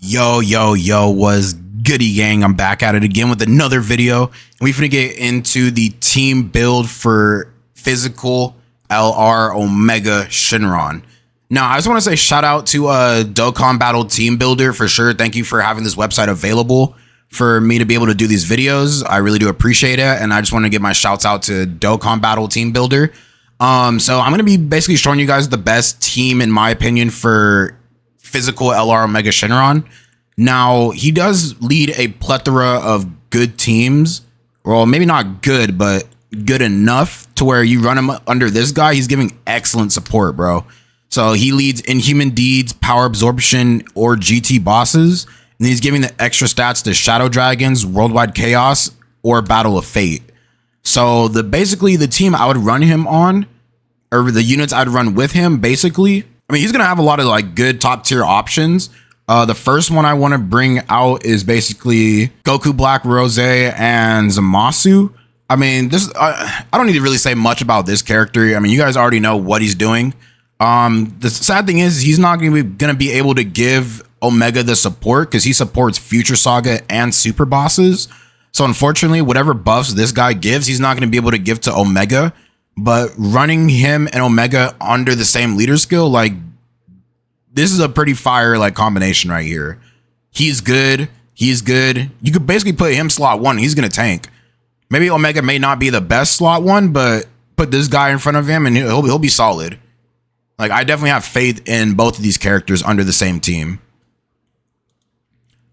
Yo, was goody gang. I'm back at it again with another video. And we finna get into the team build for physical LR Omega Shenron. Now, I just want to say shout out to Dokkan Battle Team Builder for sure. Thank you for having this website available for me to be able to do these videos. I really do appreciate it. And I just want to give my shouts out to Dokkan Battle Team Builder. So I'm going to be basically showing you guys the best team, in my opinion, for physical LR Omega Shenron. Now, he does lead a plethora of good teams. Well, maybe not good, but good enough to where you run him under this guy. He's giving excellent support, bro. So he leads Inhuman Deeds, Power Absorption, or GT bosses. And he's giving the extra stats to Shadow Dragons, Worldwide Chaos, or Battle of Fate. So basically the team I would run him on, or the units I'd run with him, basically, I mean, he's going to have a lot of like good top tier options. The first one I want to bring out is basically Goku Black Rose and Zamasu. I mean, I don't need to really say much about this character. I mean, you guys already know what he's doing. The sad thing is he's not going to be able to give Omega the support because he supports Future Saga and Super Bosses. So unfortunately, whatever buffs this guy gives, he's not going to be able to give to Omega. But running him and Omega under the same leader skill, like, this is a pretty fire like combination right here. He's good. He's good. You could basically put him slot one. He's going to tank. Maybe Omega may not be the best slot one, but put this guy in front of him and he'll be solid. Like, I definitely have faith in both of these characters under the same team.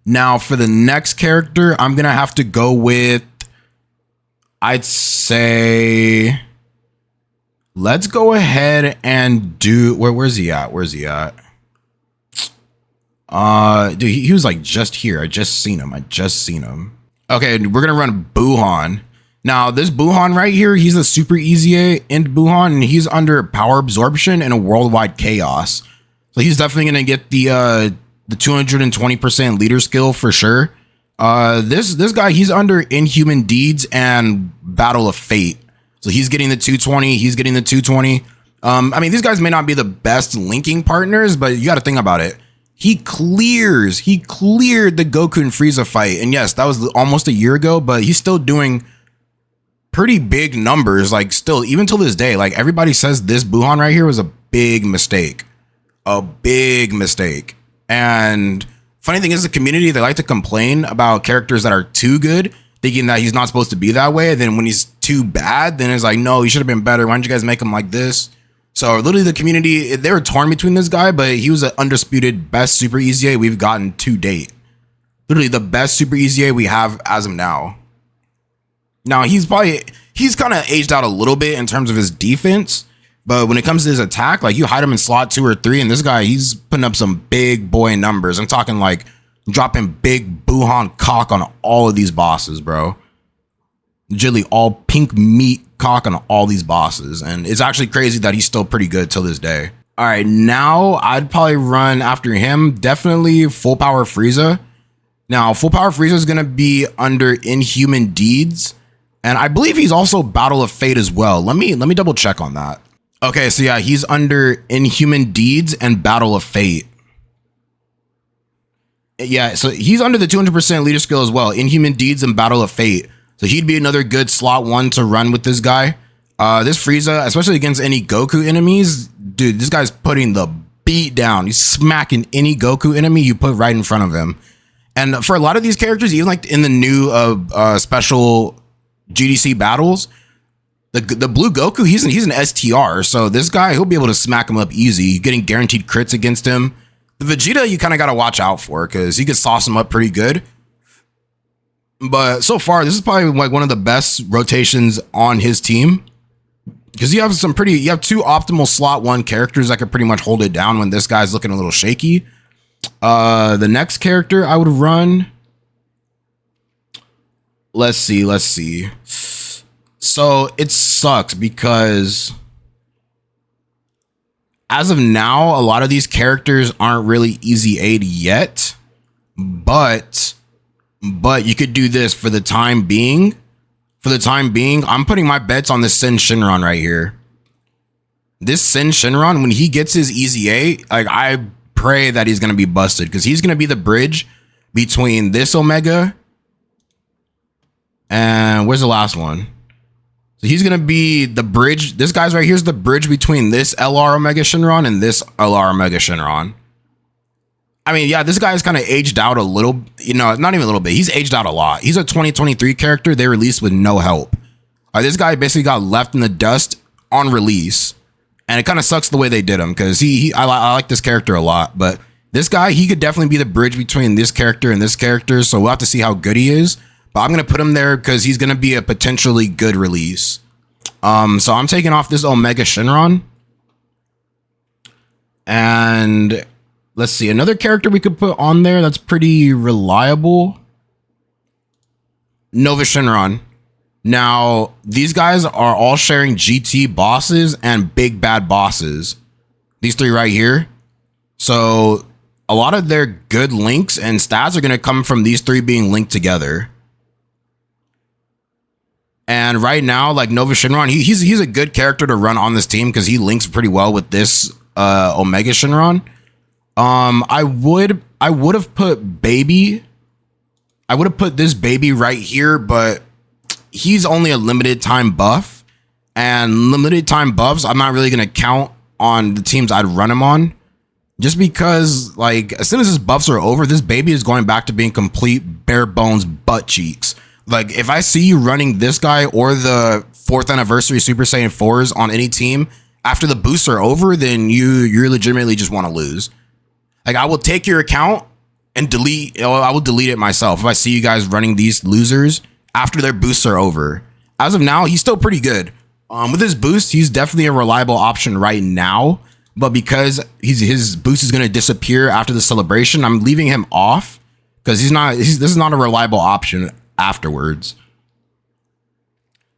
Now, for the next character, I'm going to have to go with, I'd say, let's go ahead and do, where's he at? Where's he at? Dude, he was like just here. I just seen him. Okay, we're going to run Buhan. Now, this Buhan right here, he's a super easy end Buhan, and he's under Power Absorption and a Worldwide Chaos. So he's definitely going to get the 220% leader skill for sure. This guy, he's under Inhuman Deeds and Battle of Fate. So he's getting the 220. He's getting the 220. I mean, these guys may not be the best linking partners, but you got to think about it. He cleared the Goku and Frieza fight. And yes, that was almost a year ago, but he's still doing pretty big numbers. Like, still, even till this day, like, everybody says this Buhan right here was a big mistake. And funny thing is, the community, they like to complain about characters that are too good, thinking that he's not supposed to be that way. Then when he's too bad, then it's like, no, he should have been better. Why don't you guys make him like this? So literally the community, they were torn between this guy, but he was an undisputed best Super EZA we've gotten to date. Literally the best Super EZA we have as of now. Now, he's kind of aged out a little bit in terms of his defense, but when it comes to his attack, like, you hide him in slot 2 or 3, and this guy, he's putting up some big boy numbers. I'm talking like dropping big Buhan cock on all of these bosses, bro. Literally all pink meat cock on all these bosses, and it's actually crazy that he's still pretty good till this day. All right, now I'd probably run after him definitely Full Power Frieza. Now, Full Power Frieza is going to be under Inhuman Deeds, and I believe he's also Battle of Fate as well. Let me double check on that. Okay, so yeah, he's under Inhuman Deeds and Battle of Fate. Yeah, so he's under the 200% leader skill as well, Inhuman Deeds and Battle of Fate. So he'd be another good slot one to run with this guy. This Frieza, especially against any Goku enemies, dude, this guy's putting the beat down. He's smacking any Goku enemy you put right in front of him. And for a lot of these characters, even like in the new special GDC battles, the blue Goku, he's an STR. So this guy, he'll be able to smack him up easy, getting guaranteed crits against him. The Vegeta, you kind of got to watch out for because he could sauce him up pretty good. But so far, this is probably like one of the best rotations on his team because you have two optimal slot one characters that could pretty much hold it down when this guy's looking a little shaky. The next character I would run. Let's see. So it sucks because as of now, a lot of these characters aren't really easy aid yet, but you could do this for the time being. I'm putting my bets on this Sin Shenron right here. This Sin Shenron, when he gets his EZA, like, pray that he's going to be busted, because he's going to be the bridge between this Omega and where's the last one? So he's going to be the bridge. This guy's right here's the bridge between this LR Omega Shenron and this LR Omega Shenron. I mean, yeah, this guy's kind of aged out a little, you know, not even a little bit. He's aged out a lot. He's a 2023 character they released with no help. This guy basically got left in the dust on release. And it kind of sucks the way they did him, because I like this character a lot. But this guy, he could definitely be the bridge between this character and this character. So we'll have to see how good he is. But I'm going to put him there because he's going to be a potentially good release. So I'm taking off this Omega Shenron. And let's see, another character we could put on there that's pretty reliable. Nova Shenron. Now, these guys are all sharing GT bosses and big bad bosses. These three right here. So a lot of their good links and stats are going to come from these three being linked together. And right now, like Nova Shenron, he's a good character to run on this team because he links pretty well with this Omega Shenron. I would have put Baby. I would have put this Baby right here, but he's only a limited time buff, and limited time buffs I'm not really going to count on the teams I'd run him on, just because like as soon as his buffs are over, this Baby is going back to being complete bare bones butt cheeks. Like if I see you running this guy or the 4th anniversary Super Saiyan 4s on any team after the boosts are over, then you legitimately just want to lose. Like I will take your account and I will delete it myself if I see you guys running these losers after their boosts are over. As of now, he's still pretty good. With his boost, he's definitely a reliable option right now. But because his boost is going to disappear after the celebration, I'm leaving him off because this is not a reliable option afterwards.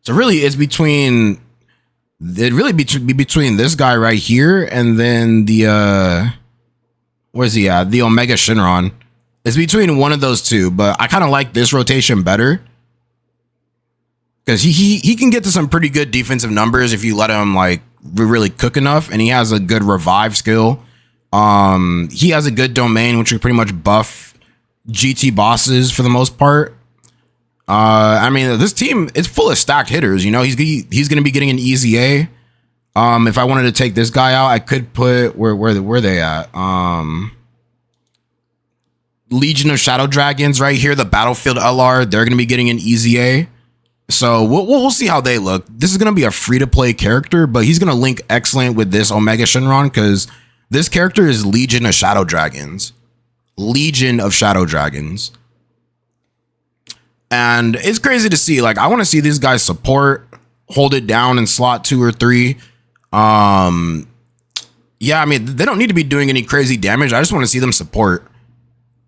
So really, it's between this guy right here and then the where's he at? The Omega Shenron. It's between one of those two, but I kind of like this rotation better. Because he can get to some pretty good defensive numbers if you let him like really cook enough, and he has a good revive skill. He has a good domain, which will pretty much buff GT bosses for the most part. I mean, this team is full of stacked hitters. You know, he's going to be getting an easy A. If I wanted to take this guy out, I could put where they at? Legion of Shadow Dragons right here, the Battlefield LR. They're going to be getting an easy A. So we'll see how they look. This is going to be a free-to-play character, but he's going to link excellent with this Omega Shenron because this character is Legion of Shadow Dragons. Legion of Shadow Dragons. And it's crazy to see. Like, I want to see these guys support, hold it down in slot 2 or 3. Yeah, I mean, they don't need to be doing any crazy damage. I just want to see them support.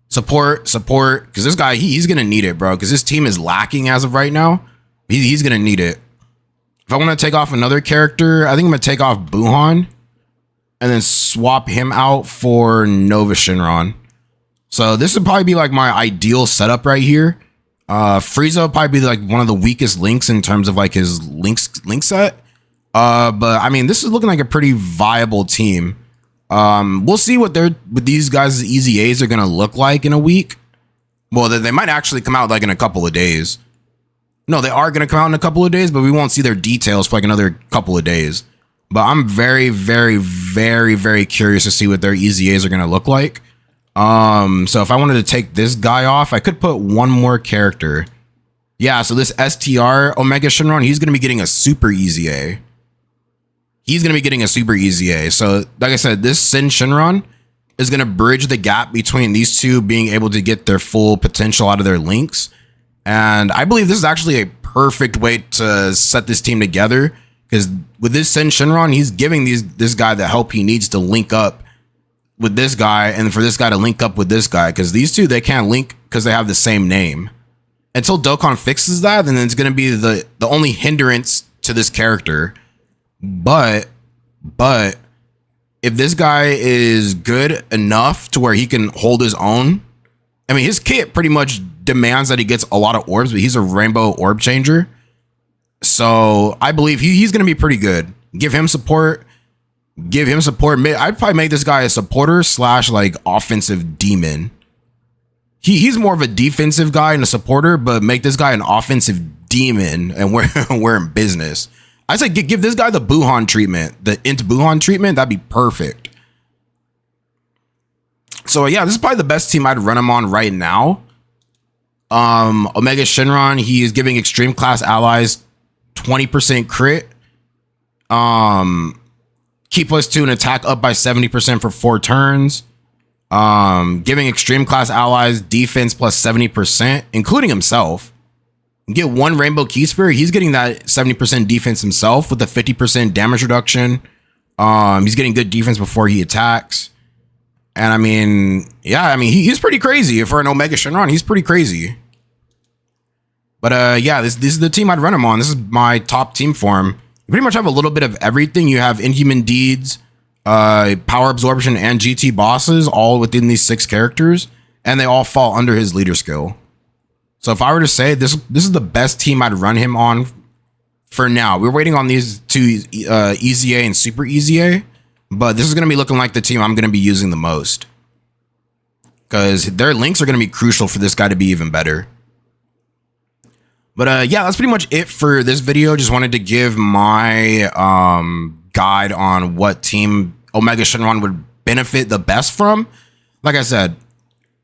Support, because this guy, he's going to need it, bro, because this team is lacking as of right now. He's going to need it. If I want to take off another character, I think I'm going to take off Buhan and then swap him out for Nova Shenron. So this would probably be like my ideal setup right here. Frieza would probably be like one of the weakest links in terms of like his link set. But I mean, this is looking like a pretty viable team. We'll see what these guys' easy A's are going to look like in a week. Well, they might actually come out like in a couple of days. No, they are going to come out in a couple of days, but we won't see their details for like another couple of days. But I'm very, very, very, very curious to see what their easy A's are going to look like. So if I wanted to take this guy off, I could put one more character. Yeah, so this STR Omega Shenron, he's going to be getting a super easy A. He's going to be getting a super easy A. So like I said, this Sin Shenron is going to bridge the gap between these two being able to get their full potential out of their links. And I believe this is actually a perfect way to set this team together, because with this Sin Shenron, he's giving this guy the help he needs to link up with this guy, and for this guy to link up with this guy, because these two, they can't link because they have the same name. Until Dokkan fixes that, then it's going to be the only hindrance to this character. But if this guy is good enough to where he can hold his own, I mean, his kit pretty much demands that he gets a lot of orbs, but he's a rainbow orb changer. So I believe he's going to be pretty good. Give him support. Give him support. I'd probably make this guy a supporter slash like offensive demon. He's more of a defensive guy and a supporter, but make this guy an offensive demon, and we're in business. I say give this guy the Buhan treatment, the Int Buhan treatment. That'd be perfect. So yeah, this is probably the best team I'd run him on right now. Omega Shenron, he is giving extreme class allies 20% crit. Key +2 and attack up by 70% for 4 turns. Giving extreme class allies defense plus 70%, including himself. Get 1 rainbow key sphere. He's getting that 70% defense himself with a 50% damage reduction. He's getting good defense before he attacks. And I mean, yeah, I mean, he's pretty crazy for an Omega Shenron. He's pretty crazy. But yeah, this is the team I'd run him on. This is my top team for him. You pretty much have a little bit of everything. You have Inhuman Deeds, Power Absorption, and GT bosses all within these 6 characters, and they all fall under his leader skill. So if I were to say this is the best team I'd run him on for now. We're waiting on these 2 Easy A and Super Easy A, but this is going to be looking like the team I'm going to be using the most, because their links are going to be crucial for this guy to be even better. But yeah, that's pretty much it for this video. Just wanted to give my guide on what team Omega Shenron would benefit the best from. Like I said,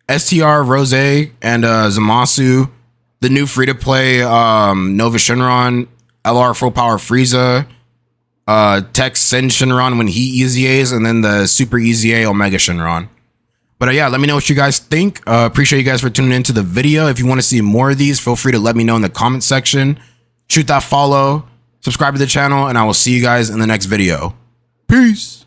STR, Rose, and Zamasu, the new free-to-play Nova Shenron, LR Full Power Frieza, Tech Sen Shenron when he Easy A's, and then the Super Easy A Omega Shenron. But yeah, let me know what you guys think. Appreciate you guys for tuning into the video. If you want to see more of these, feel free to let me know in the comment section. Shoot that follow, subscribe to the channel, and I will see you guys in the next video. Peace.